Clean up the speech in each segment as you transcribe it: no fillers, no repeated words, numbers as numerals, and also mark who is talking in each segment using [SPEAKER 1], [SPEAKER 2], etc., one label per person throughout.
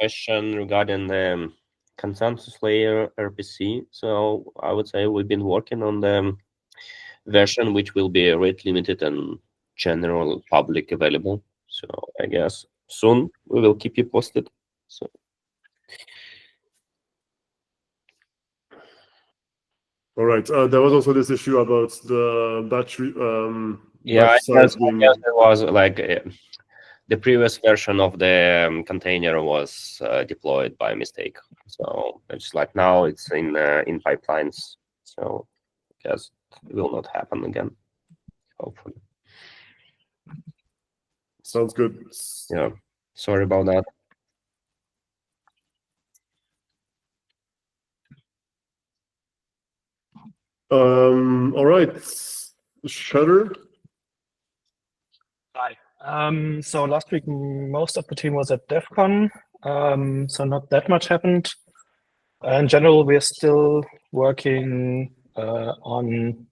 [SPEAKER 1] question regarding the consensus layer RPC. So I would say we've been working on the version which will be rate limited and general public available. So I guess soon we will keep you posted. So
[SPEAKER 2] all right. There was also this issue about the battery.
[SPEAKER 1] yeah, I guess
[SPEAKER 2] being...
[SPEAKER 1] it was like the previous version of the container was deployed by mistake. So it's like now it's in pipelines. So I guess it will not happen again. Hopefully.
[SPEAKER 2] Sounds good.
[SPEAKER 1] Yeah. Sorry about that.
[SPEAKER 2] All right. Shutter.
[SPEAKER 3] Hi. So last week, most of the team was at DEF CON, so not that much happened. In general, we're still working on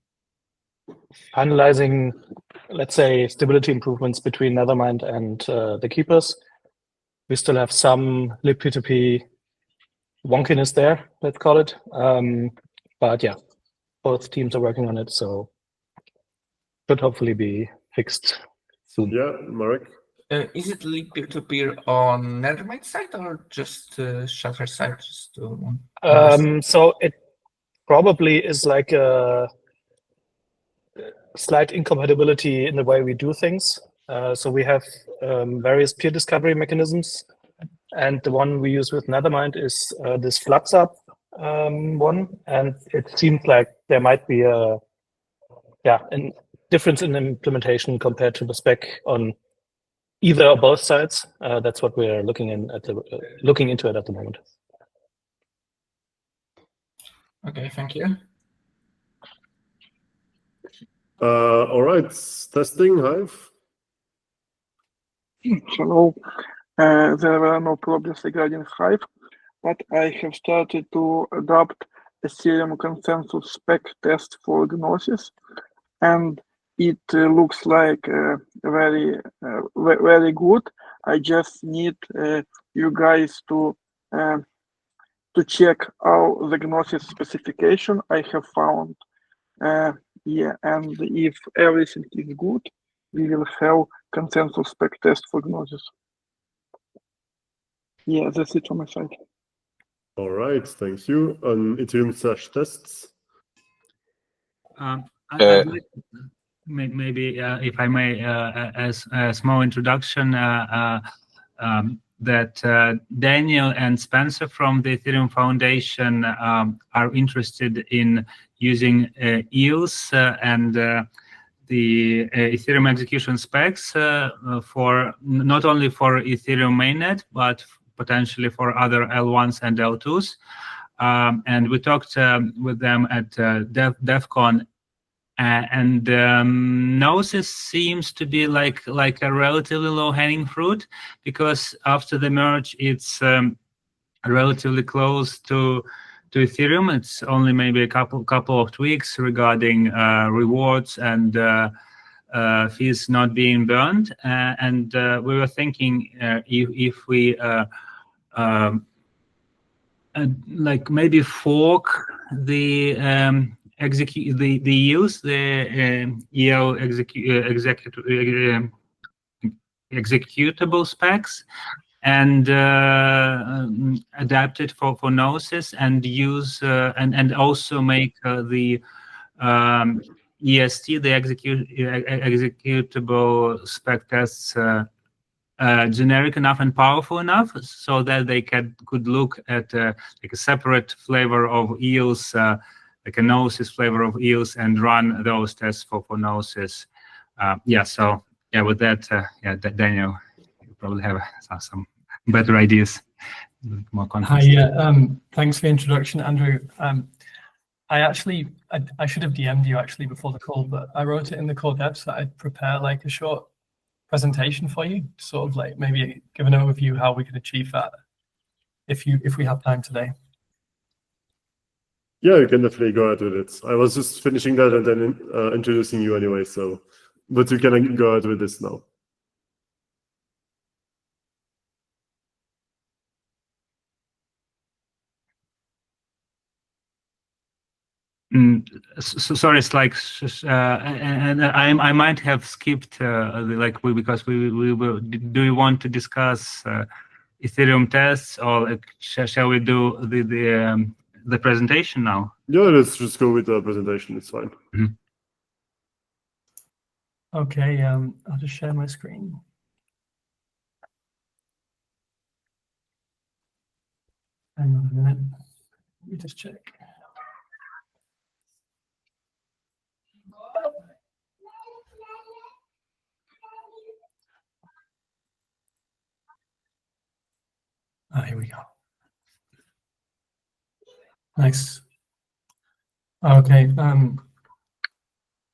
[SPEAKER 3] finalizing, let's say, stability improvements between Nethermind and the keepers. We still have some libp2p wonkiness there, let's call it. But yeah, both teams are working on it, so should hopefully be fixed soon.
[SPEAKER 2] Yeah, Marek?
[SPEAKER 4] Is it libp2p on Nethermind side or just Shutter side? Just
[SPEAKER 3] so it probably is like a slight incompatibility in the way we do things. So we have various peer discovery mechanisms, and the one we use with Nethermind is this floods up one, and it seems like there might be a difference in implementation compared to the spec on either or both sides. That's what we're looking into it at the moment.
[SPEAKER 4] Okay, thank you.
[SPEAKER 2] All right, testing, Hive.
[SPEAKER 5] Hello. There were no problems regarding Hive, but I have started to adopt Ethereum consensus spec test for Gnosis, and it looks like very good. I just need you guys to check out the Gnosis specification I have found. Yeah, and if everything is good, we will have consensus spec test for Gnosis. Yeah, that's it on my side.
[SPEAKER 2] All right, thank you. On Ethereum/tests.
[SPEAKER 6] I'd like, maybe if I may, as a small introduction, that Daniel and Spencer from the Ethereum Foundation are interested in using EOS and the Ethereum execution specs for not only for Ethereum mainnet, but potentially for other L1s and L2s. And we talked with them at DEF CON, and Gnosis seems to be like a relatively low-hanging fruit, because after the merge, it's relatively close to Ethereum. It's only maybe a couple of tweaks regarding rewards and fees not being burned. And we were thinking if we like maybe fork the use the EO executable specs and adapt it for Gnosis, and use and also make the EST, the executable spec tests, generic enough and powerful enough so that they could look at like a separate flavor of EOS, like a Gnosis flavor of EOS, and run those tests for Gnosis. So with that, Daniel, you probably have some better ideas, more context.
[SPEAKER 7] Hi, thanks for the introduction, Andrew. I should have DM'd you actually before the call, but I wrote it in the core devs that I'd prepare like a short presentation for you, sort of like maybe give an overview how we could achieve that if we have time today.
[SPEAKER 2] Yeah, you can definitely go ahead with it. I was just finishing that and then introducing you anyway, so, but you can go ahead with this now.
[SPEAKER 6] Sorry, it's like, and I might have skipped because we will. Do you want to discuss Ethereum tests, or like, shall we do the presentation now?
[SPEAKER 2] Yeah, let's just go with the presentation. It's fine.
[SPEAKER 7] Okay, I'll just share my screen. Hang on a minute. Let me just check. Here we go. Nice. Okay.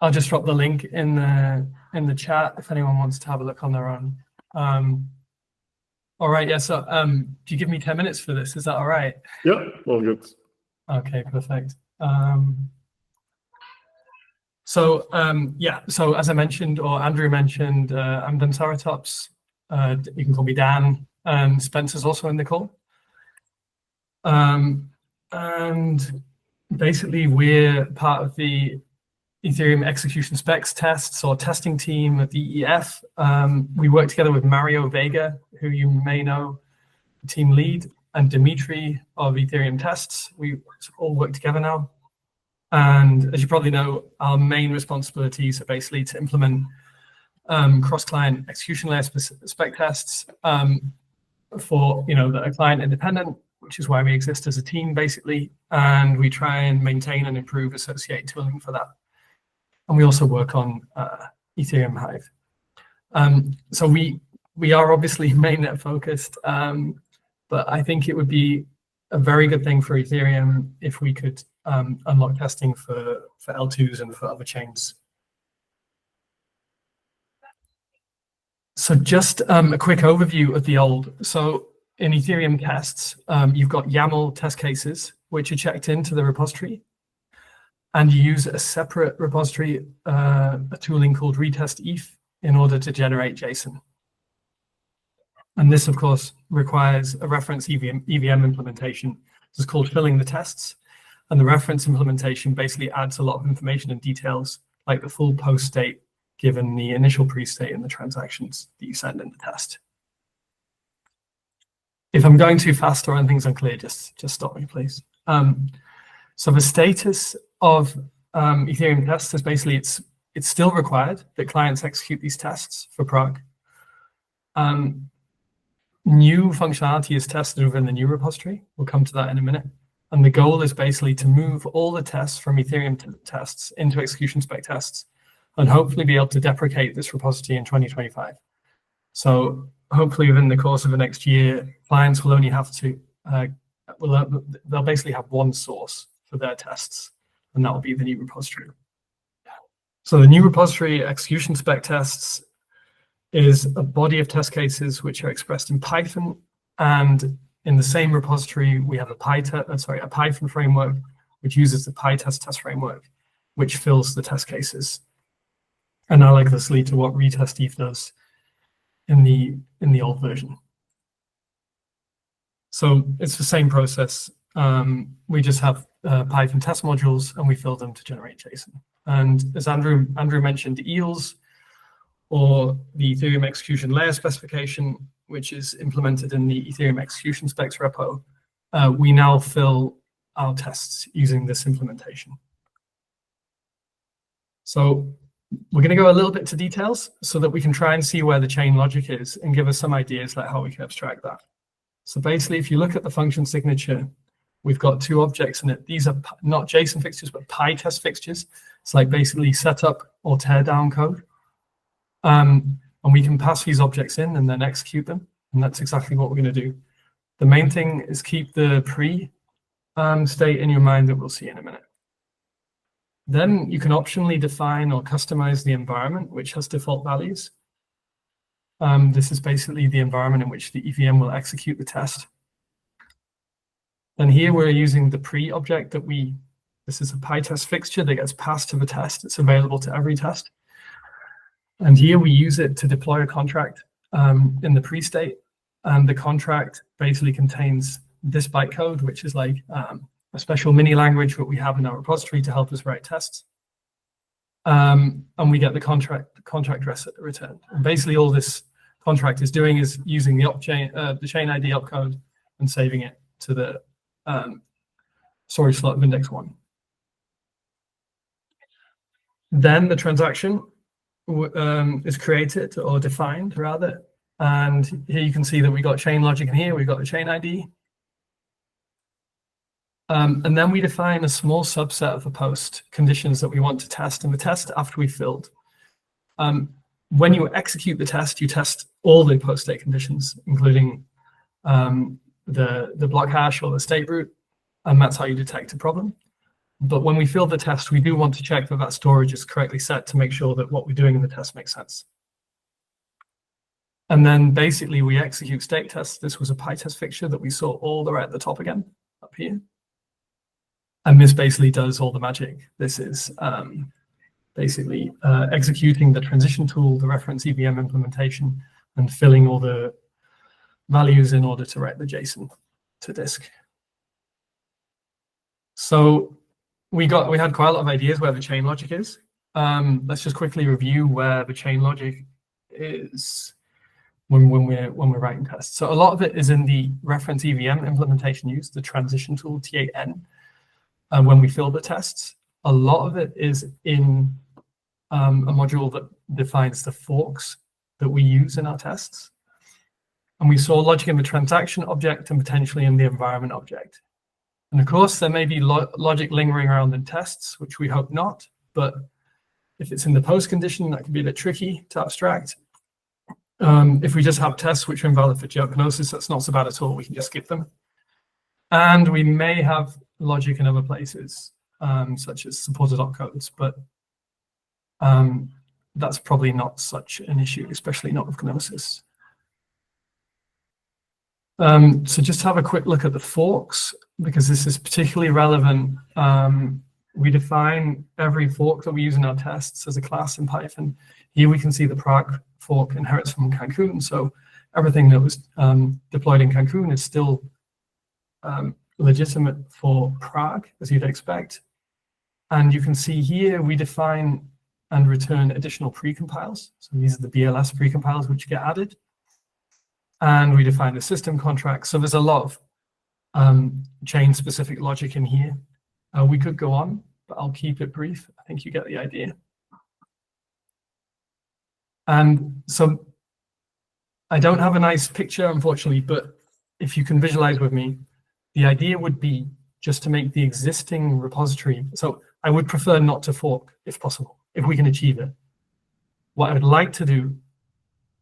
[SPEAKER 7] I'll just drop the link in the chat if anyone wants to have a look on their own. All right. Yeah. So, do you give me 10 minutes for this? Is that all right?
[SPEAKER 2] Yeah. All good.
[SPEAKER 7] Okay. Perfect. So as I mentioned, or Andrew mentioned, I'm Dan Saratops. You can call me Dan. Spencer's also in the call. And basically, we're part of the Ethereum execution specs tests or testing team at the EF. We work together with Mario Vega, who you may know, the team lead, and Dimitri of Ethereum tests. We all work together now. And as you probably know, our main responsibilities are basically to implement cross-client execution layer spec tests for that are client independent, which is why we exist as a team basically, and we try and maintain and improve associated tooling for that. And we also work on Ethereum Hive. So we are obviously mainnet focused, but I think it would be a very good thing for Ethereum if we could unlock testing for L2s and for other chains. So just a quick overview of the old. So in Ethereum tests, you've got YAML test cases, which are checked into the repository. And you use a separate repository, a tooling called retest ETH, in order to generate JSON. And this, of course, requires a reference EVM implementation. This is called filling the tests. And the reference implementation basically adds a lot of information and details, like the full post state, given the initial pre-state and the transactions that you send in the test. If I'm going too fast or anything's unclear, just stop me, please. So the status of Ethereum tests is basically it's still required that clients execute these tests for Prague. New functionality is tested within the new repository. We'll come to that in a minute. And the goal is basically to move all the tests from Ethereum tests into execution spec tests, and hopefully be able to deprecate this repository in 2025. So hopefully within the course of the next year, clients will only have to, they'll basically have one source for their tests, and that will be the new repository. So the new repository execution spec tests is a body of test cases which are expressed in Python, and in the same repository, we have a Python framework, which uses the PyTest test framework, which fills the test cases. Analogously to what retest ETH does in the old version. So it's the same process. We just have Python test modules and we fill them to generate JSON. And as Andrew mentioned, EELs, or the Ethereum execution layer specification, which is implemented in the Ethereum execution specs repo, we now fill our tests using this implementation. So we're going to go a little bit to details so that we can try and see where the chain logic is and give us some ideas like how we can abstract that. So basically, if you look at the function signature, we've got two objects in it. These are not JSON fixtures, but PyTest fixtures. It's like basically setup or tear down code. And we can pass these objects in and then execute them. And that's exactly what we're going to do. The main thing is keep the pre state in your mind that we'll see in a minute. Then you can optionally define or customize the environment, which has default values. This is basically the environment in which the EVM will execute the test. And here we're using the pre object that this is a PyTest fixture that gets passed to the test. It's available to every test. And here we use it to deploy a contract in the pre-state. And the contract basically contains this bytecode, which is like a special mini language that we have in our repository to help us write tests. And we get the contract returned. And basically all this contract is doing is using the chain ID opcode and saving it to the storage slot of index 1. Then the transaction is created or defined rather. And here you can see that we got chain logic in here, we've got the chain ID. And then we define a small subset of the post conditions that we want to test in the test after we filled. When you execute the test, you test all the post state conditions, including the block hash or the state root, and that's how you detect a problem. But when we fill the test, we do want to check that that storage is correctly set to make sure that what we're doing in the test makes sense. And then basically we execute state tests. This was a PyTest fixture that we saw all the way at the top again, up here. And this basically does all the magic. This is basically executing the transition tool, the reference EVM implementation, and filling all the values in order to write the JSON to disk. So we had quite a lot of ideas where the chain logic is. Let's just quickly review where the chain logic is when we're writing tests. So a lot of it is in the reference EVM implementation used, the transition tool TAN. When we fill the tests, a lot of it is in a module that defines the forks that we use in our tests. And we saw logic in the transaction object and potentially in the environment object. And of course, there may be logic lingering around in tests, which we hope not. But if it's in the post condition, that can be a bit tricky to abstract. If we just have tests which are invalid for Gnosis, that's not so bad at all. We can just skip them. And we may have logic in other places, such as supported opcodes, but that's probably not such an issue, especially not with Gnosis. So just have a quick look at the forks, because this is particularly relevant. We define every fork that we use in our tests as a class in Python. Here we can see the Prague fork inherits from Cancun, so everything that was deployed in Cancun is still legitimate for Prague, as you'd expect. And you can see here we define and return additional precompiles. So these are the BLS precompiles which get added. And we define the system contract. So there's a lot of chain-specific logic in here. We could go on, but I'll keep it brief. I think you get the idea. And so I don't have a nice picture, unfortunately, but if you can visualize with me, the idea would be just to make the existing repository. So I would prefer not to fork if possible, if we can achieve it. What I would like to do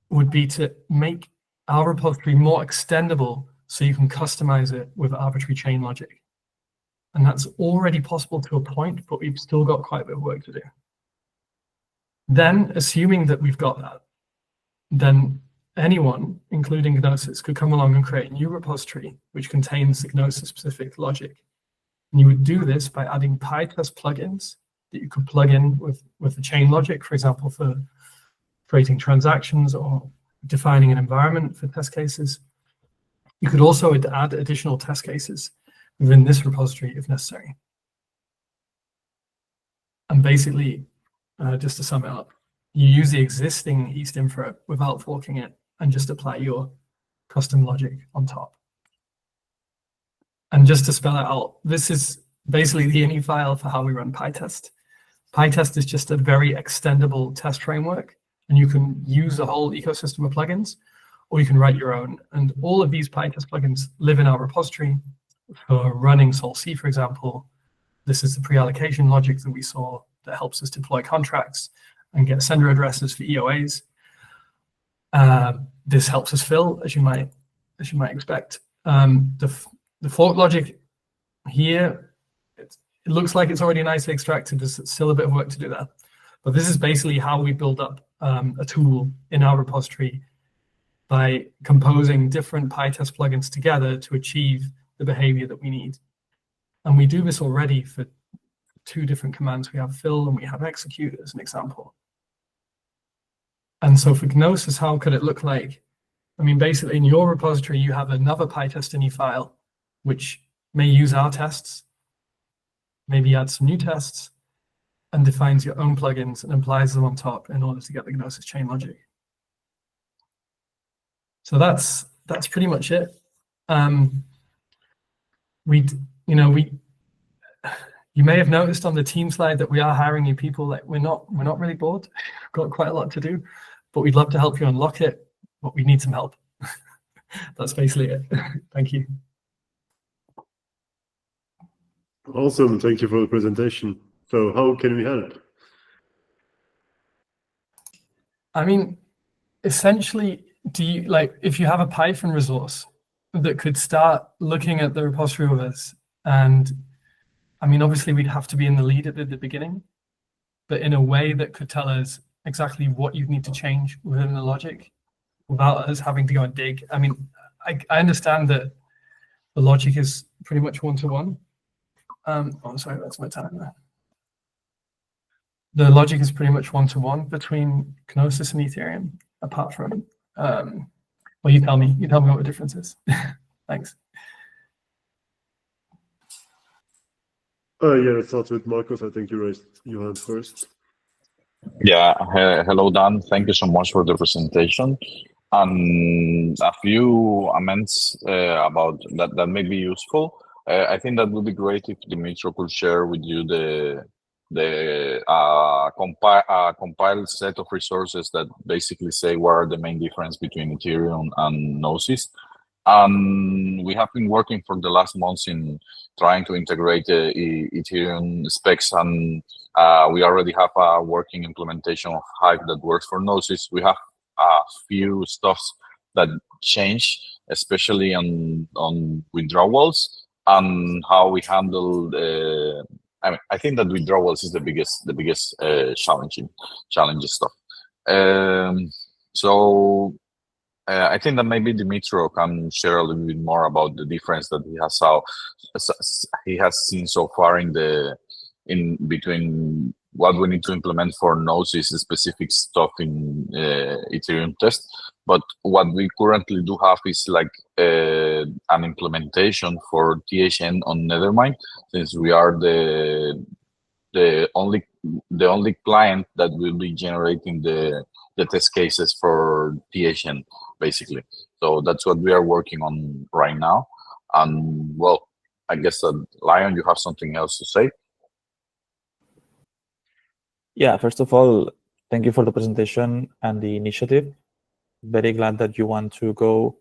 [SPEAKER 7] would be to make our repository more extendable so you can customize it with arbitrary chain logic. And that's already possible to a point, but we've still got quite a bit of work to do. Then, assuming that we've got that, then anyone, including Gnosis, could come along and create a new repository which contains the Gnosis-specific logic. And you would do this by adding PyTest plugins that you could plug in with the chain logic, for example, for creating transactions or defining an environment for test cases. You could also add additional test cases within this repository if necessary. And basically, just to sum it up, you use the existing East infra without forking it and just apply your custom logic on top. And just to spell it out, this is basically the ini file for how we run PyTest. PyTest is just a very extendable test framework, and you can use a whole ecosystem of plugins, or you can write your own. And all of these PyTest plugins live in our repository. For running Sol-C, for example, this is the pre-allocation logic that we saw that helps us deploy contracts and get sender addresses for EOAs. This helps us fill, as you might expect. The fork logic here, it looks like it's already nicely extracted. There's still a bit of work to do there. But this is basically how we build up a tool in our repository by composing different PyTest plugins together to achieve the behavior that we need. And we do this already for two different commands. We have fill and we have execute as an example. And so for Gnosis, how could it look like? I mean, basically in your repository, you have another PyTest ini file, which may use our tests, maybe adds some new tests, and defines your own plugins and applies them on top in order to get the Gnosis chain logic. So that's pretty much it. You may have noticed on the team slide that we are hiring new people. Like we're not really bored. We've got quite a lot to do, but we'd love to help you unlock it. But we need some help. That's basically it. Thank you.
[SPEAKER 2] Awesome. Thank you for the presentation. So how can we help?
[SPEAKER 7] I mean, essentially, if you have a Python resource that could start looking at the repository with us, and I mean, obviously we'd have to be in the lead at the beginning, but in a way that could tell us exactly what you need to change within the logic without us having to go and dig. I mean, I understand that the logic is pretty much one-to-one. Oh, sorry, that's my time there. The logic is pretty much one-to-one between Gnosis and Ethereum, apart from, well, you tell me what the difference is. Thanks.
[SPEAKER 2] Yeah, let's start with Marcos. I think you raised your hand first.
[SPEAKER 8] Yeah, hello, Dan. Thank you so much for the presentation. And a few amends about that may be useful. I think that would be great if Dimitro could share with you the compiled set of resources that basically say what are the main difference between Ethereum and Gnosis. And we have been working for the last months in trying to integrate Ethereum specs, and we already have a working implementation of Hive that works for Gnosis. We have a few stuffs that change, especially on withdrawals and how we handle. I think that withdrawals is the biggest challenging stuff. So. I think that maybe Dimitro can share a little bit more about the difference that he has seen so far in between what we need to implement for Gnosis specific stuff in Ethereum test. But what we currently do have is like an implementation for THN on Nethermind, since we are the only client that will be generating the test cases for THN, basically. So that's what we are working on right now. And well, I guess Lion, you have something else to say?
[SPEAKER 9] Yeah, first of all, thank you for the presentation and the initiative. Very glad that you want to go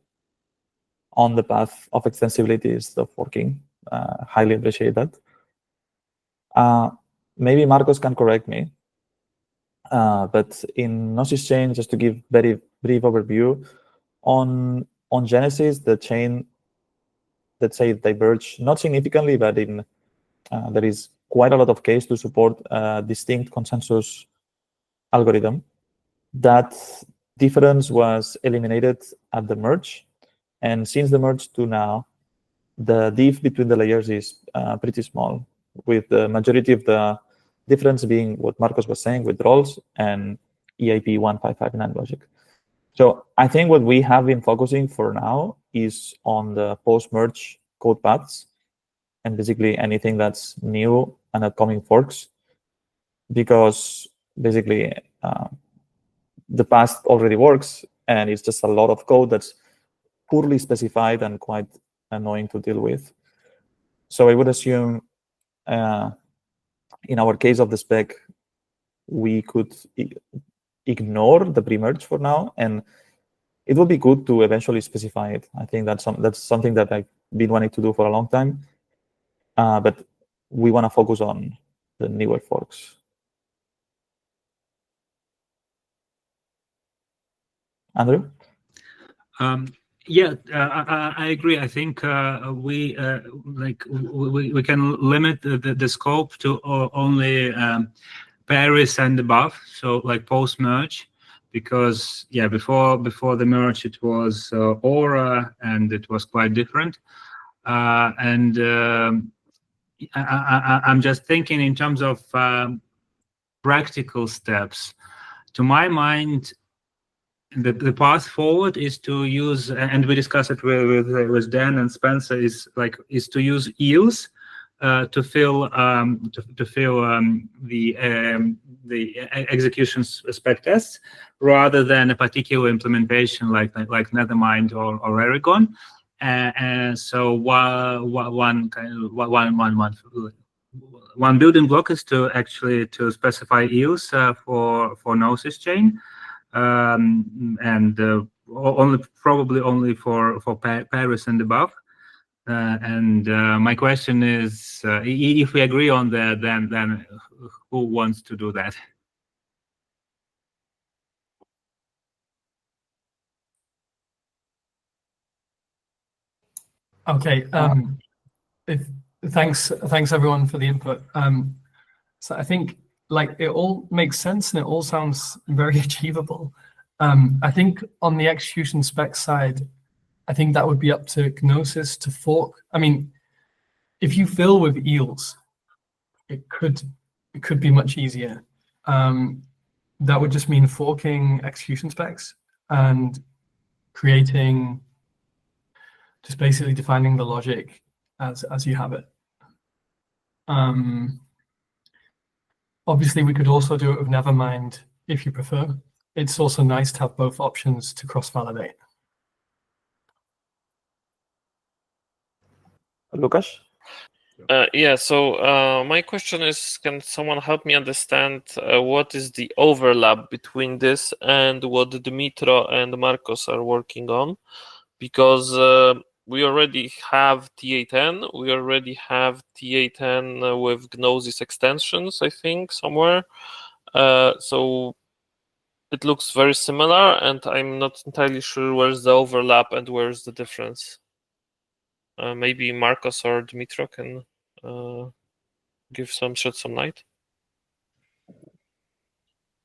[SPEAKER 9] on the path of extensibility of working. Highly appreciate that. Maybe Marcos can correct me. But in Gnosis Chain, just to give very brief overview, on Genesis, the chain, let's say, diverge not significantly, but there is quite a lot of case to support a distinct consensus algorithm. That difference was eliminated at the merge, and since the merge to now, the diff between the layers is pretty small, with the majority of the difference being what Marcos was saying with DevRels and EIP 1559 logic. So I think what we have been focusing for now is on the post-merge code paths and basically anything that's new and upcoming forks, because basically the past already works and it's just a lot of code that's poorly specified and quite annoying to deal with. So I would assume in our case of the spec, we could ignore the pre-merge for now, and it would be good to eventually specify it. I think that's something that I've been wanting to do for a long time, but we want to focus on the newer forks. Andrew?
[SPEAKER 6] Yeah, I agree. I think we can limit the scope to only Paris and above, so like post merge, because yeah, before the merge it was Aura and it was quite different. And I'm just thinking in terms of practical steps. To my mind, the path forward is to use, and we discussed it with Dan and Spencer, is to use eels to fill the execution spec tests, rather than a particular implementation like Nethermind or Erigon. So one building block is to actually specify EOS for Gnosis Chain, and probably only for Paris and above. And my question is, if we agree on that, then who wants to do that?
[SPEAKER 7] Okay. Thanks everyone for the input. So I think it all makes sense and it all sounds very achievable. I think on the execution spec side, I think that would be up to Gnosis to fork. I mean, if you fill with eels, it could be much easier. That would just mean forking execution specs and creating, just basically defining the logic as you have it. Obviously, we could also do it with Nethermind if you prefer. It's also nice to have both options to cross-validate.
[SPEAKER 9] Lucas?
[SPEAKER 10] Yeah, so my question is, can someone help me understand what is the overlap between this and what Dmitro and Marcos are working on? Because we already have TA10, we already have TA10 with Gnosis extensions, I think, somewhere. So it looks very similar, and I'm not entirely sure where's the overlap and where's the difference. Maybe Marcos or Dmitro can shed some light.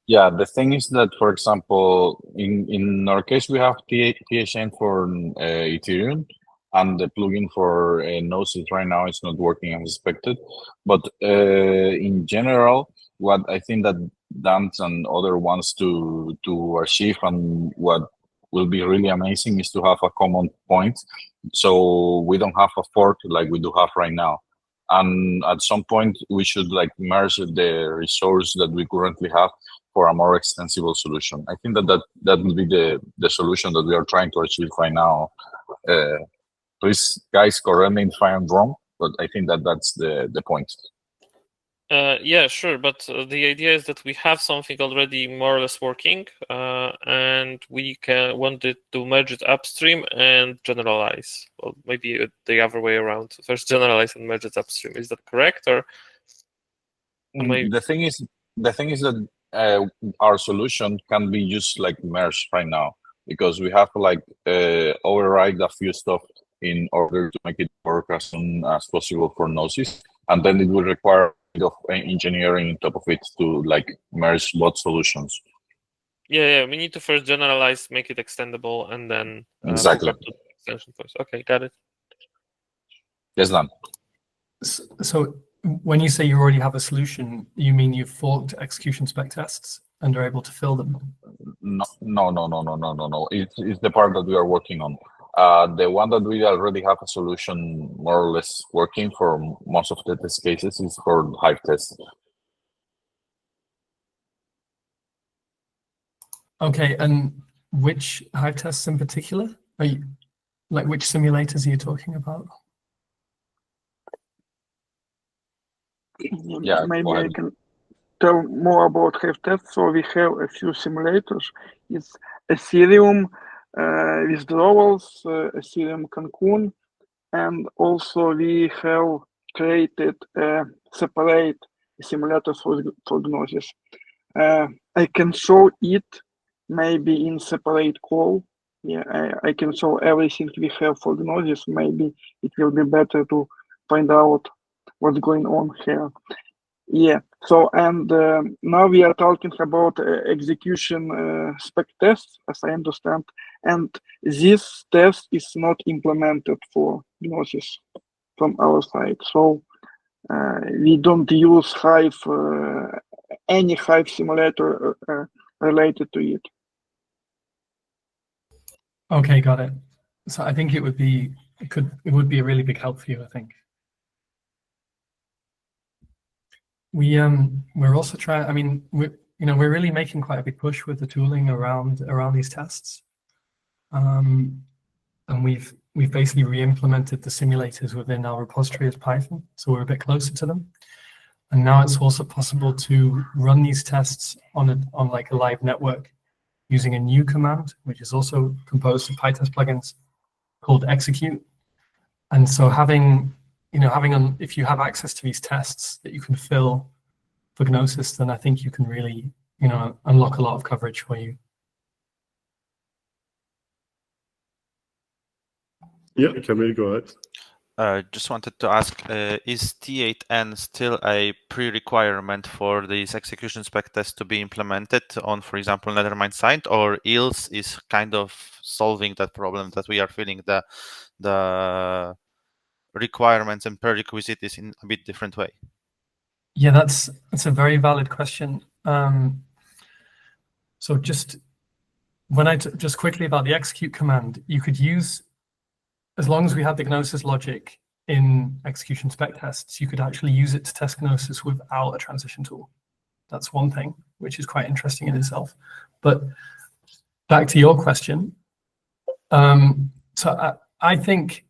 [SPEAKER 8] Yeah, the thing is that, for example, in our case, we have TA10 for Ethereum, and the plugin for Gnosis right now is not working as expected. But in general, what I think that Dan and other wants to achieve, and what will be really amazing, is to have a common point, so we don't have a fork like we do have right now. And at some point, we should merge the resource that we currently have for a more extensible solution. I think that will be the solution that we are trying to achieve right now. Please, guys, correct me if I am wrong, but I think that's the point.
[SPEAKER 10] Yeah, sure, but the idea is that we have something already more or less working, and we wanted to merge it upstream and generalize. Well, maybe the other way around. First generalize and merge it upstream. Is that correct, or
[SPEAKER 8] the thing is that our solution can be used merged right now, because we have to override a few stuff in order to make it work as soon as possible for Gnosis, and then it will require a bit of engineering on top of it to merge both solutions.
[SPEAKER 10] Yeah, we need to first generalize, make it extendable, and then
[SPEAKER 8] exactly.
[SPEAKER 10] to the extension first. Okay, got it.
[SPEAKER 8] Yes, Dan.
[SPEAKER 7] So when you say you already have a solution, you mean you've forked execution spec tests and are able to fill them?
[SPEAKER 8] No. It's the part that we are working on. The one that we already have a solution more or less working for most of the test cases is for Hive tests.
[SPEAKER 7] Okay, and which Hive tests in particular? Are you, which simulators are you talking about?
[SPEAKER 8] Yeah,
[SPEAKER 5] maybe I can tell more about Hive tests. So we have a few simulators. It's Ethereum withdrawals, Ethereum Cancun, and also we have created a separate simulator for Gnosis. I can show it maybe in separate call. Yeah, I can show everything we have for Gnosis. Maybe it will be better to find out what's going on here. Yeah, so and now we are talking about execution spec tests, as I understand, and this test is not implemented for Gnosis from our side. So we don't use Hive, any Hive simulator related to it.
[SPEAKER 7] Okay, got it. So I think it would be a really big help for you, I think. we're also trying. I mean, we're really making quite a big push with the tooling around these tests, and we've basically re-implemented the simulators within our repository as Python, so we're a bit closer to them. And now it's also possible to run these tests on like a live network using a new command, which is also composed of PyTest plugins called execute. And so if you have access to these tests that you can fill for Gnosis, then I think you can really, unlock a lot of coverage for you.
[SPEAKER 2] Yeah, Camille, go ahead.
[SPEAKER 11] Just wanted to ask, is T8N still a pre-requirement for these execution spec tests to be implemented on, for example, Nethermind side, or EELS is kind of solving that problem that we are feeling the requirements and prerequisites in a bit different way?
[SPEAKER 7] Yeah, that's a very valid question. So just just quickly about the execute command, you could use, as long as we had the Gnosis logic in execution spec tests, you could actually use it to test Gnosis without a transition tool. That's one thing, which is quite interesting in itself. But back to your question. So I think,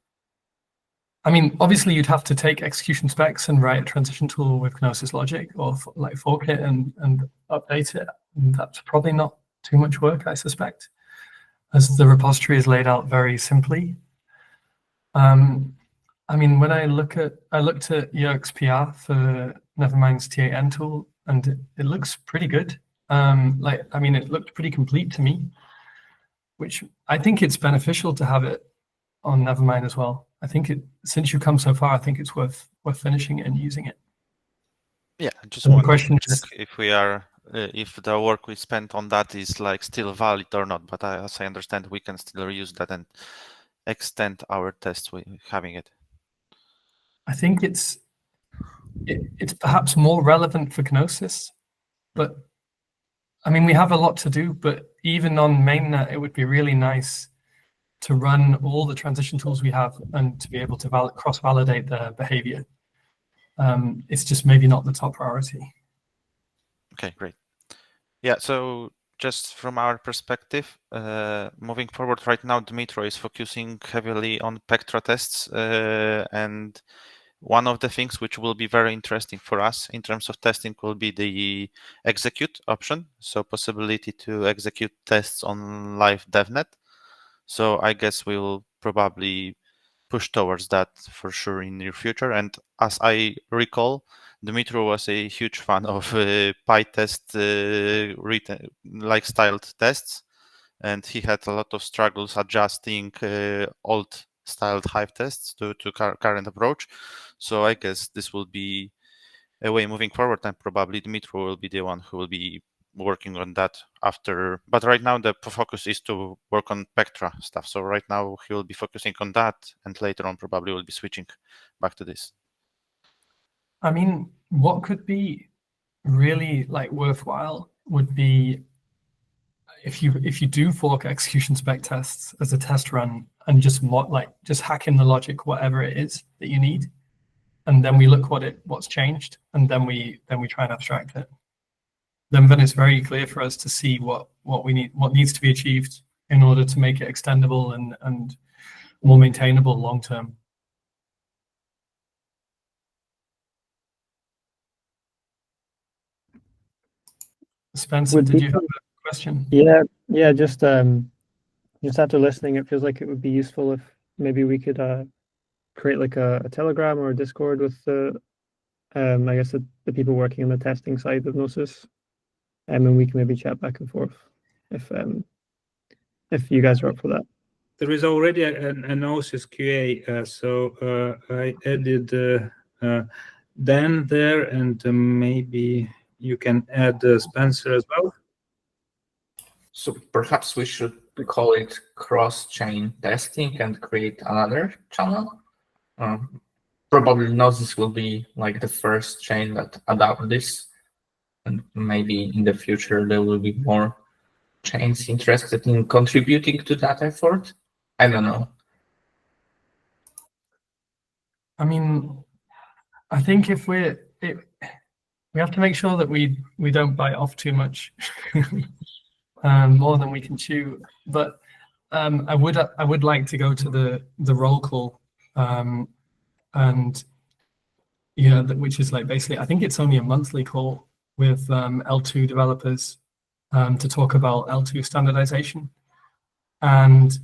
[SPEAKER 7] obviously you'd have to take execution specs and write a transition tool with Gnosis logic, or like fork it and update it. And that's probably not too much work, I suspect, as the repository is laid out very simply. When I looked at EOXPR for Nethermind's T8N tool, and it looks pretty good. It looked pretty complete to me, which I think it's beneficial to have it on Nethermind as well. I think since you've come so far, I think it's worth finishing it and using it.
[SPEAKER 11] Yeah, I just
[SPEAKER 7] So
[SPEAKER 11] want
[SPEAKER 7] the question
[SPEAKER 11] to check if the work we spent on that is like still valid or not. But as I understand, we can still reuse that and extend our tests with having it.
[SPEAKER 7] I think it's perhaps more relevant for Gnosis, but we have a lot to do. But even on mainnet, it would be really nice to run all the transition tools we have and to be able to cross-validate their behavior. It's just maybe not the top priority.
[SPEAKER 11] Okay, great. Yeah, so just from our perspective, moving forward right now, Dmitro is focusing heavily on Pectra tests. And one of the things which will be very interesting for us in terms of testing will be the execute option. So possibility to execute tests on live DevNet. So I guess we'll probably push towards that for sure in the near future. And as I recall, Dmitro was a huge fan of PyTest like styled tests, and he had a lot of struggles adjusting old styled Hive tests to current approach. So I guess this will be a way moving forward, and probably Dmitro will be the one who will be working on that after. But right now the focus is to work on Pectra stuff. So right now he will be focusing on that, and later on probably will be switching back to this.
[SPEAKER 7] What could be really worthwhile would be if you do fork execution spec tests as a test run and just hack in the logic, whatever it is that you need, and then we look what's changed, and then we try and abstract it. Then it's very clear for us to see what needs to be achieved in order to make it extendable and more maintainable long term. Spencer, did you have a question?
[SPEAKER 12] Yeah. Just after listening, it feels like it would be useful if maybe we could create like a Telegram or a Discord with the people working on the testing side of Gnosis, and we can maybe chat back and forth if you guys are up for that.
[SPEAKER 6] There is already a Gnosis QA, so I added Dan there, and maybe you can add Spencer as well.
[SPEAKER 4] So perhaps we should call it cross-chain testing and create another channel. Probably Gnosis will be like the first chain that adopt this, and maybe in the future there will be more chains interested in contributing to that effort. I don't know.
[SPEAKER 7] I think we have to make sure that we don't bite off too much, more than we can chew. But I would like to go to the roll call, and yeah, which is like basically, I think it's only a monthly call with L2 developers to talk about L2 standardization. And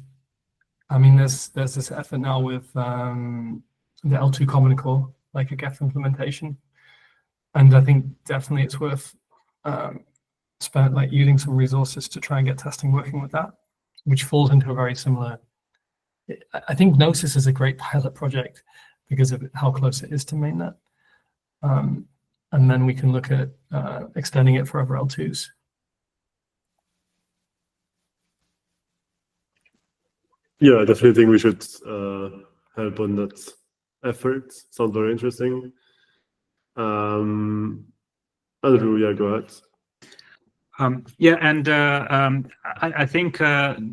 [SPEAKER 7] I mean, there's this effort now with the L2 Common Core, like a Geth implementation, and I think definitely it's worth using some resources to try and get testing working with that, which falls into a very similar. I think Gnosis is a great pilot project because of how close it is to mainnet, and then we can look at extending it for other L2s.
[SPEAKER 2] Yeah, I definitely think we should help on that effort. Sounds very interesting. Andrew, yeah, go ahead.
[SPEAKER 6] I think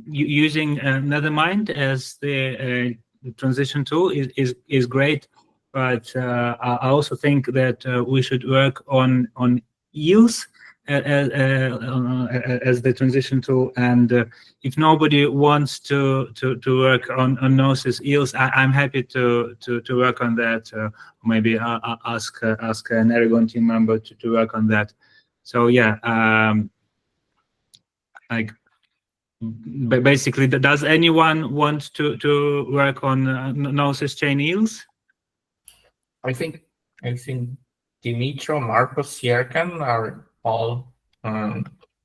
[SPEAKER 6] using Nethermind as the transition tool is great, but I also think that we should work on eels as the transition tool. And if nobody wants to work on Gnosis eels, I'm happy to work on that. Maybe I'll ask an Erigon team member to work on that. So yeah, basically, does anyone want to work on Gnosis Chain eels?
[SPEAKER 4] I think Dimitro, Marcos, Erigon are all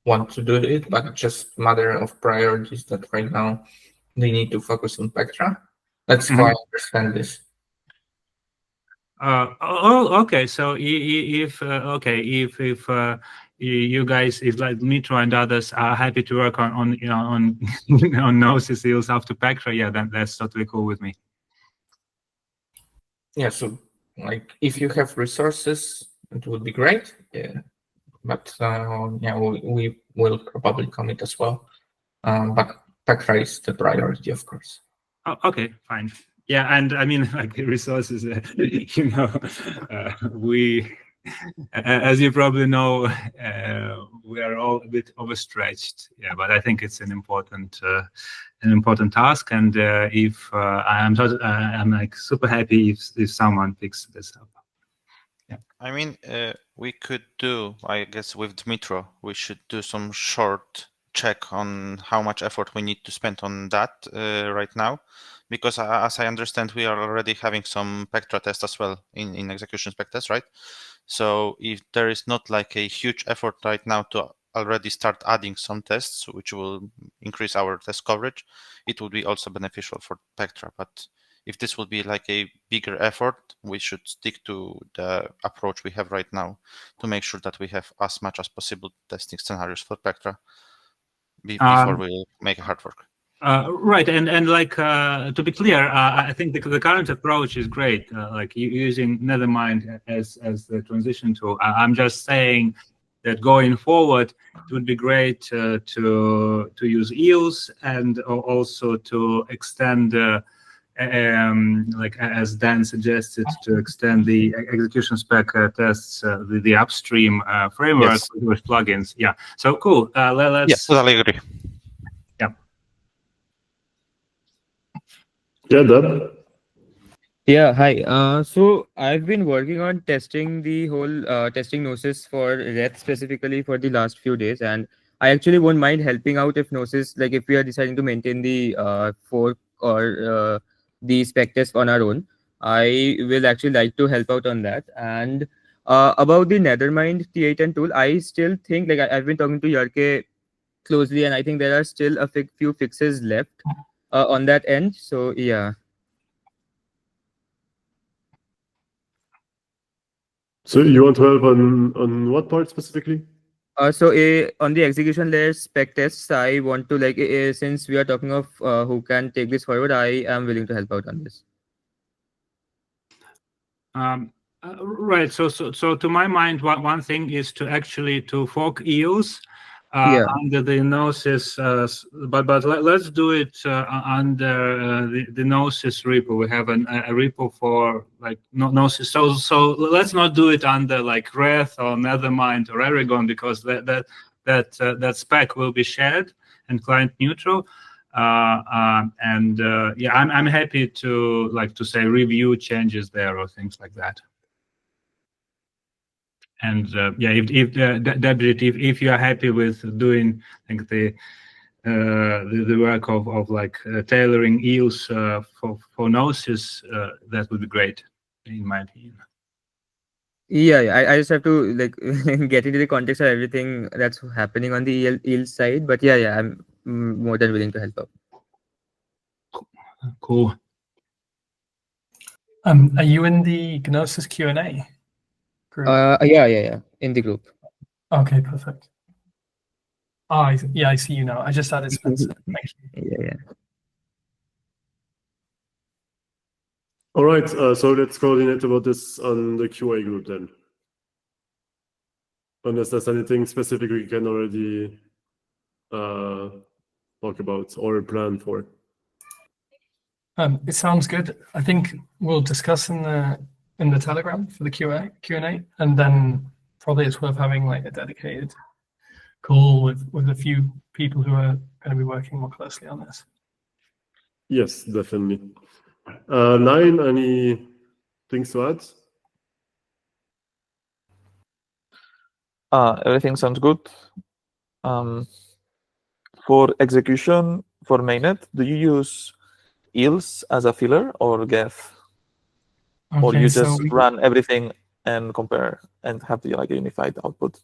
[SPEAKER 4] want to do it, but just matter of priorities that right now they need to focus on Pectra. That's how I understand this.
[SPEAKER 6] Okay. So if you guys, if like Dimitro and others are happy to work on Gnosis eels after Pectra, yeah, then that's totally cool with me.
[SPEAKER 4] Yeah. So like if you have resources, it would be great. Yeah. But yeah, we will probably commit as well. But Pectra is the priority, of course.
[SPEAKER 6] Oh, okay, fine. Yeah, and I mean, like resources, we, as you probably know, we are all a bit overstretched. Yeah, but I think it's an important task, and if I'm like super happy if someone picks this up. Yeah,
[SPEAKER 11] I mean, we could do, I guess, with Dmitro, we should do some short check on how much effort we need to spend on that right now, because as I understand, we are already having some Pectra tests as well in execution spec tests, right? So if there is not like a huge effort right now to already start adding some tests, which will increase our test coverage, it would be also beneficial for Pectra. But if this will be like a bigger effort, we should stick to the approach we have right now to make sure that we have as much as possible testing scenarios for Pectra before we make a hard work.
[SPEAKER 6] Right, and like to be clear, I think the current approach is great. Like using Nethermind as the transition tool. I'm just saying that going forward, it would be great to use eels and also to extend, like as Dan suggested, to extend the execution spec tests, the upstream framework with plugins. Yeah, so cool. Let's.
[SPEAKER 11] Yes, totally agree.
[SPEAKER 2] Yeah, Deb.
[SPEAKER 13] Yeah, hi. So I've been working on testing the whole testing Gnosis for Geth specifically for the last few days, and I actually won't mind helping out if Gnosis, like if we are deciding to maintain the fork or the spec test on our own, I will actually like to help out on that. And about the Nethermind T8N tool, I still think, like I've been talking to Yarke closely, and I think there are still a few fixes left on that end. So yeah.
[SPEAKER 2] So you want to help on what part specifically?
[SPEAKER 13] So on the execution layer spec tests, I want to like since we are talking of who can take this forward, I am willing to help out on this.
[SPEAKER 6] Right. So to my mind, one thing is to actually to fork eels under the Gnosis, but let's do it under the Gnosis repo. We have a repo for like Gnosis. So let's not do it under like Geth or Nethermind or Erigon, because that spec will be shared and client neutral. Yeah, I'm happy to say review changes there or things like that. And yeah, if you are happy with doing like the work of like tailoring EOS for Gnosis, that would be great, in my opinion.
[SPEAKER 13] Yeah, I just have to like get into the context of everything that's happening on the EOS side. But yeah, I'm more than willing to help out.
[SPEAKER 6] Cool.
[SPEAKER 7] Are you in the Gnosis Q&A group?
[SPEAKER 13] Yeah, in the group.
[SPEAKER 7] Okay, perfect. Oh, I see you now. I just added Spencer. Thank you.
[SPEAKER 13] Yeah.
[SPEAKER 2] All right, so let's coordinate about this on the QA group then. Unless there's anything specific we can already talk about or plan for.
[SPEAKER 7] It sounds good. I think we'll discuss in the Telegram for the Q&A, and then probably it's worth having like a dedicated call with a few people who are going to be working more closely on this.
[SPEAKER 2] Yes, definitely. 9, any things to add?
[SPEAKER 9] Everything sounds good. For execution for mainnet, do you use EOS as a filler or Geth?
[SPEAKER 7] Okay,
[SPEAKER 9] or you just run everything and compare and have the like unified output?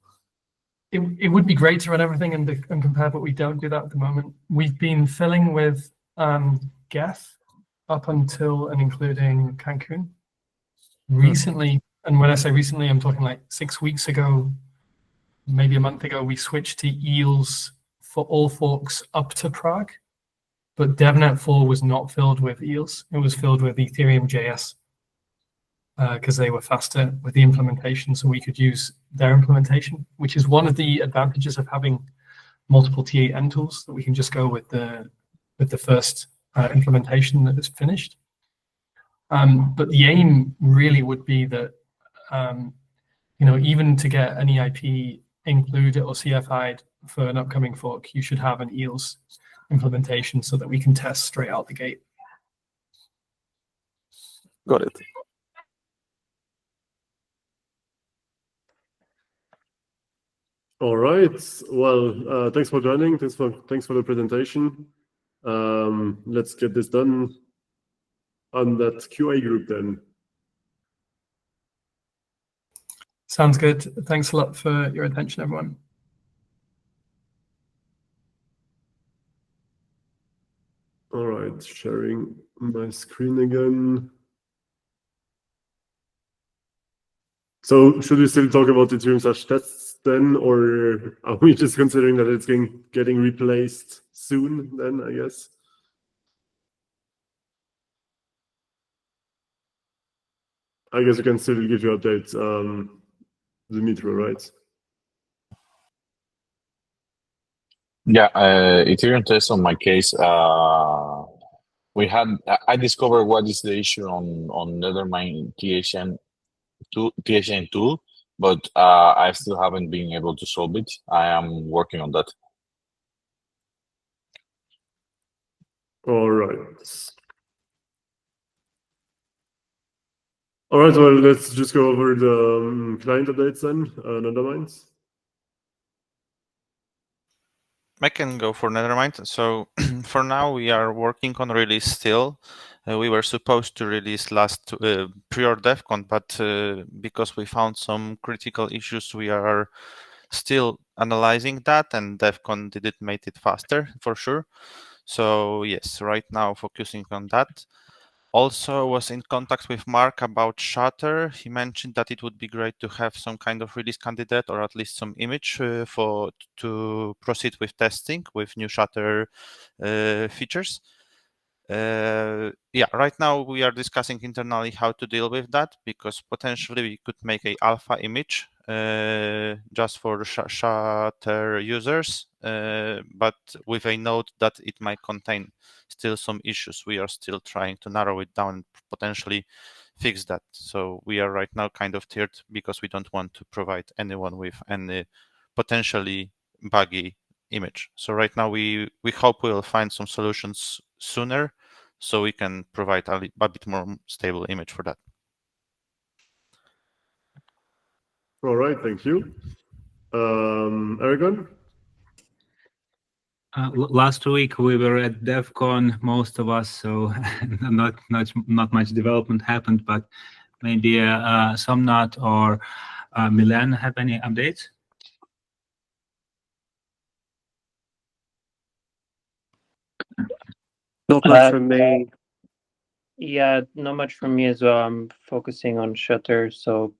[SPEAKER 7] It would be great to run everything and compare, but we don't do that at the moment. We've been filling with Geth up until and including Cancun. Recently, and when I say recently, I'm talking like 6 weeks ago, maybe a month ago, we switched to EOS for all forks up to Prague. But DevNet 4 was not filled with EOS. It was filled with Ethereum JS because they were faster with the implementation, so we could use their implementation, which is one of the advantages of having multiple T8N tools, that we can just go with the first implementation that is finished. But the aim really would be that even to get an EIP included or CFI'd for an upcoming fork, you should have an EOS implementation so that we can test straight out the gate.
[SPEAKER 9] Got it.
[SPEAKER 2] All right. Well, thanks for joining. Thanks for the presentation. Let's get this done on that QA group then.
[SPEAKER 7] Sounds good. Thanks a lot for your attention, everyone.
[SPEAKER 2] All right, sharing my screen again. So should we still talk about Ethereum/tests then, or are we just considering that it's getting replaced soon then, I guess? I guess we can still give you updates, Dimitro, right?
[SPEAKER 8] Yeah, Ethereum test on my case, I discovered what is the issue on Nethermind THN tool, but I still haven't been able to solve it. I am working on that.
[SPEAKER 2] All right. All right, well, let's just go over the client updates then, Nethermind.
[SPEAKER 11] I can go for Nethermind. So for now, we are working on release still. We were supposed to release last prior DevCon, but because we found some critical issues, we are still analyzing that, and DevCon didn't make it faster for sure. So yes, right now focusing on that. Also was in contact with Mark about Shutter. He mentioned that it would be great to have some kind of release candidate or at least some image to proceed with testing with new Shutter features. Yeah, right now we are discussing internally how to deal with that, because potentially we could make a alpha image just for Shutter users, but with a note that it might contain still some issues. We are still trying to narrow it down and potentially fix that. So we are right now kind of tiered because we don't want to provide anyone with any potentially buggy image. So right now we hope we'll find some solutions sooner so we can provide a bit more stable image for that.
[SPEAKER 2] All right, thank you. Erigon?
[SPEAKER 6] Last week we were at DevCon, most of us, so not much development happened, but maybe Somnath or Milan have any updates?
[SPEAKER 14] Not much from me. Yeah, not much from me as well. I'm focusing on Shutter, so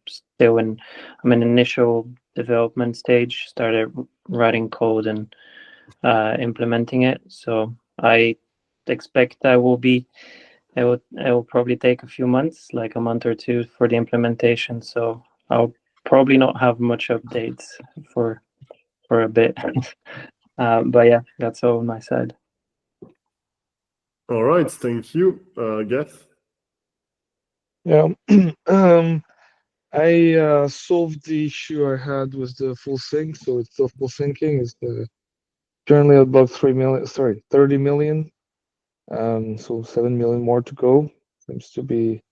[SPEAKER 14] still I'm in initial development stage. Started writing code and implementing it. So I expect it will probably take a few months, like a month or two, for the implementation. So I'll probably not have much updates for a bit. But yeah, that's all on my side.
[SPEAKER 2] All right, thank you. Geth?
[SPEAKER 15] Yeah, I solved the issue I had with the full sync, so it's still full syncing. It's currently above 30 million. So 7 million more to go. Seems to be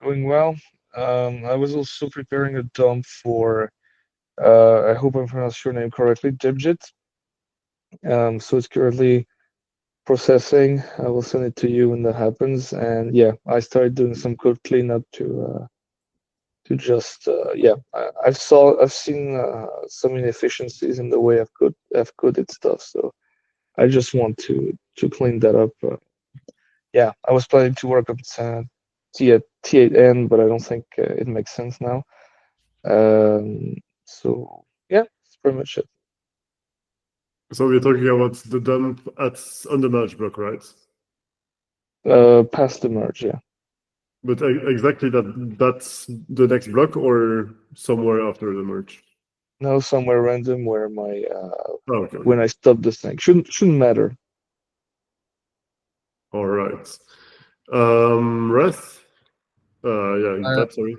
[SPEAKER 15] going well. I was also preparing a dump for, I hope I pronounced your name correctly, Dibjit. So it's currently processing. I will send it to you when that happens. And yeah, I started doing some code cleanup to just I've seen some inefficiencies in the way I've coded stuff. So I just want to clean that up. Yeah, I was planning to work up T8N, but I don't think it makes sense now. So yeah, that's pretty much it.
[SPEAKER 2] So we're talking about the dump on the merge block, right?
[SPEAKER 15] Past the merge, yeah.
[SPEAKER 2] But exactly that's the next block or somewhere after the merge?
[SPEAKER 15] No, somewhere random where my
[SPEAKER 2] okay.
[SPEAKER 15] When I stop the thing. Shouldn't matter.
[SPEAKER 2] All right. Reth? Sorry.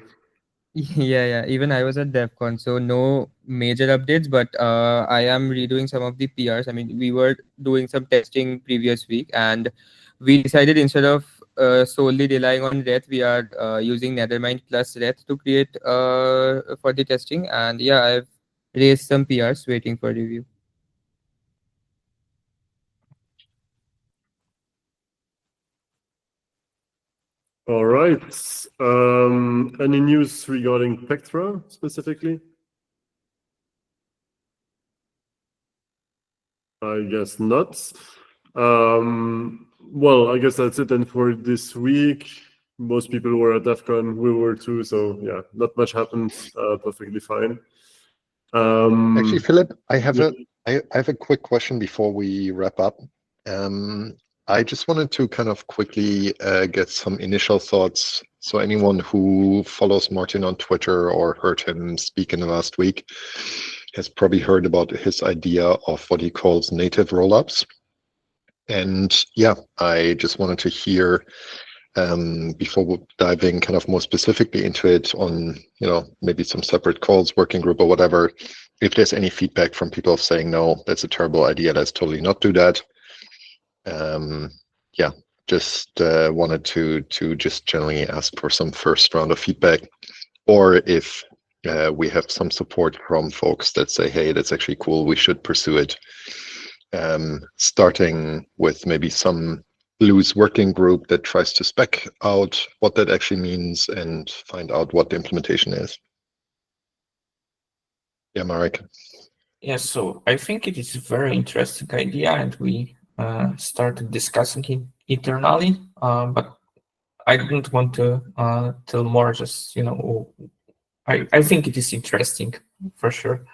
[SPEAKER 13] Yeah. Even I was at DevCon, so no major updates, but I am redoing some of the PRs. I mean, we were doing some testing previous week, and we decided instead of solely relying on Reth, we are using Nethermind plus Reth to create for the testing. And yeah, I've raised some PRs waiting for review.
[SPEAKER 2] All right. Any news regarding Pectra specifically? I guess not. Well, I guess that's it then for this week. Most people were at DEFCON, we were too, so yeah, not much happened. Perfectly fine.
[SPEAKER 16] Actually, Philip, I have a quick question before we wrap up. I just wanted to kind of quickly get some initial thoughts. So anyone who follows Martin on Twitter or heard him speak in the last week has probably heard about his idea of what he calls native rollups. And yeah, I just wanted to hear, before diving kind of more specifically into it on, maybe some separate calls, working group or whatever, if there's any feedback from people saying, no, that's a terrible idea, let's totally not do that. Just wanted to just generally ask for some first round of feedback, or if we have some support from folks that say, hey, that's actually cool, we should pursue it. Starting with maybe some loose working group that tries to spec out what that actually means and find out what the implementation is. Yeah, Marek.
[SPEAKER 4] Yeah, so I think it is a very interesting idea, and we started discussing it internally, but I didn't want to tell more. Just I think it is interesting for sure.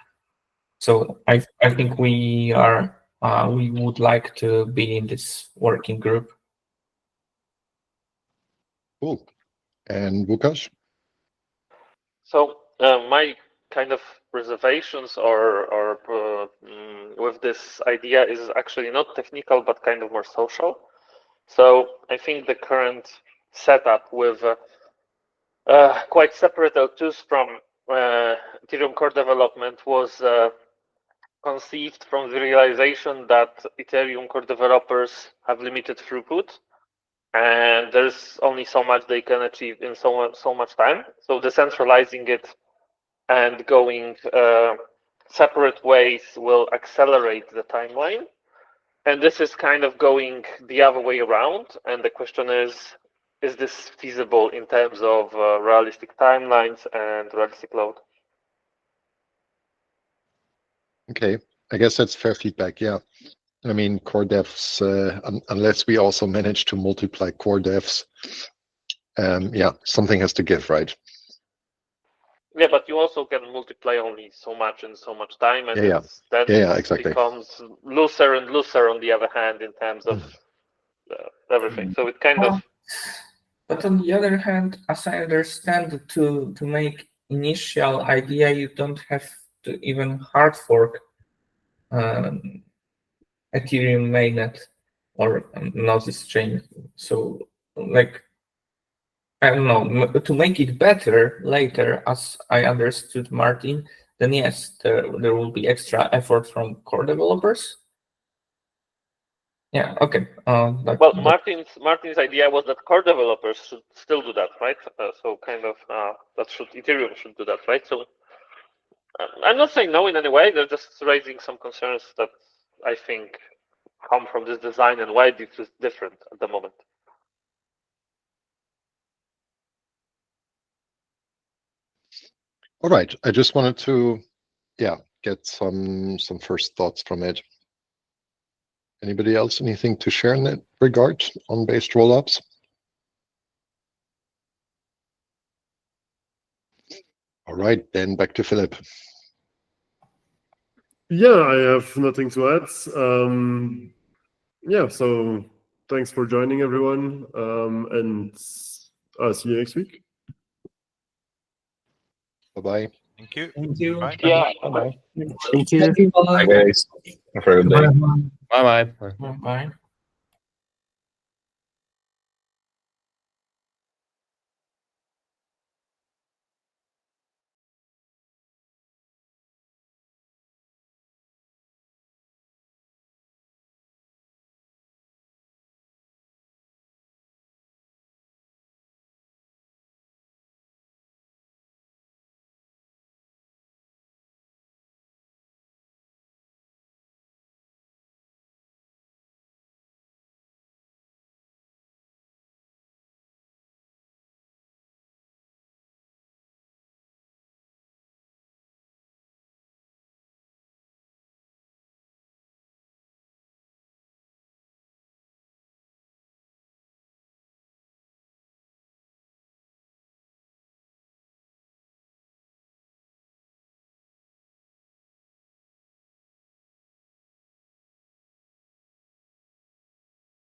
[SPEAKER 4] So I think we would like to be in this working group.
[SPEAKER 16] Cool. And Łukasz?
[SPEAKER 3] So
[SPEAKER 10] my kind of reservations or with this idea is actually not technical, but kind of more social. So I think the current setup with quite separate L2s from Ethereum core development was conceived from the realization that Ethereum core developers have limited throughput, and there's only so much they can achieve in so much time. So decentralizing it and going separate ways will accelerate the timeline. And this is kind of going the other way around. And the question is this feasible in terms of realistic timelines and realistic load?
[SPEAKER 16] Okay, I guess that's fair feedback. Yeah, I mean, core devs, unless we also manage to multiply core devs, yeah, something has to give, right?
[SPEAKER 10] Yeah, but you also can multiply only so much in so much time, and then
[SPEAKER 16] exactly.
[SPEAKER 10] becomes looser and looser on the other hand in terms of everything. So it kind of.
[SPEAKER 4] But on the other hand, as I understand, to make initial idea, you don't have to even hard fork Ethereum mainnet or Gnosis chain. So, like, I don't know, to make it better later, as I understood Martin, then yes, there will be extra effort from core developers. Yeah, okay.
[SPEAKER 10] Well, Martin's idea was that core developers should still do that, right? So kind of Ethereum should do that, right? So I'm not saying no in any way. They're just raising some concerns that I think come from this design and why this is different at the moment.
[SPEAKER 16] All right, I just wanted to, get some first thoughts from it. Anybody else, anything to share in that regard on based rollups? All right, then back to Philip.
[SPEAKER 2] Yeah, I have nothing to add. Yeah, so thanks for joining, everyone, and see you next week.
[SPEAKER 16] Bye-bye.
[SPEAKER 11] Thank you.
[SPEAKER 7] Thank you.
[SPEAKER 11] Bye.
[SPEAKER 14] Yeah. Bye-bye.
[SPEAKER 12] Thank you.
[SPEAKER 8] Bye, guys. Have a good day.
[SPEAKER 11] Bye-bye.
[SPEAKER 4] Bye.